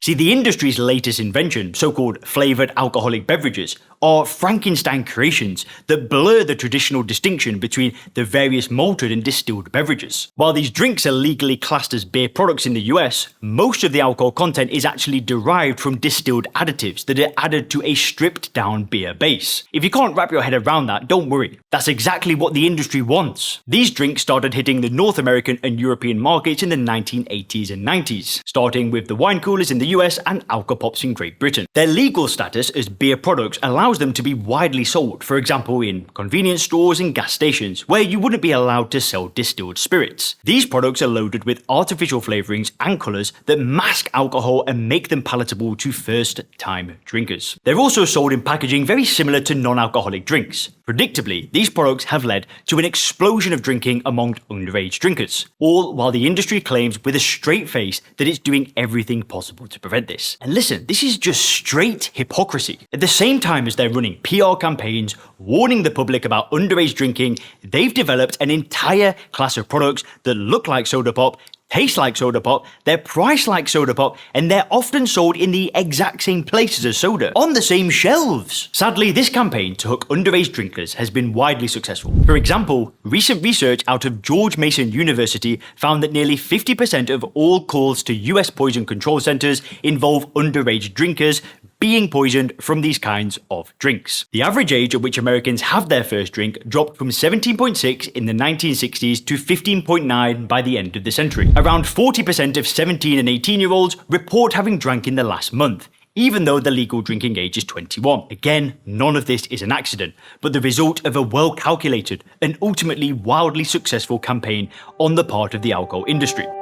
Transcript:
See, the industry's latest invention, so-called flavoured alcoholic beverages, are Frankenstein creations that blur the traditional distinction between the various malted and distilled beverages. While these drinks are legally classed as beer products in the US, most of the alcohol content is actually derived from distilled additives that are added to a stripped-down beer base. If you can't wrap your head around that, don't worry. That's exactly what the industry wants. These drinks started hitting the North American and European markets in the 1980s and 90s, starting with the wine coolers in the US and Alcopops in Great Britain. Their legal status as beer products allows them to be widely sold, for example in convenience stores and gas stations, where you wouldn't be allowed to sell distilled spirits. These products are loaded with artificial flavourings and colours that mask alcohol and make them palatable to first-time drinkers. They're also sold in packaging very similar to non-alcoholic drinks. Predictably, these products have led to an explosion of drinking among underage drinkers, all while the industry claims with a straight face that it's doing everything possible to prevent this. And listen, this is just straight hypocrisy. At the same time as they're running PR campaigns warning the public about underage drinking, they've developed an entire class of products that look like soda pop, taste like soda pop, they're priced like soda pop, and they're often sold in the exact same places as soda, on the same shelves. Sadly, this campaign to hook underage drinkers has been widely successful. For example, recent research out of George Mason University found that nearly 50% of all calls to US poison control centers involve underage drinkers being poisoned from these kinds of drinks. The average age at which Americans have their first drink dropped from 17.6 in the 1960s to 15.9 by the end of the century. Around 40% of 17 and 18-year-olds report having drank in the last month, even though the legal drinking age is 21. Again, none of this is an accident, but the result of a well-calculated and ultimately wildly successful campaign on the part of the alcohol industry.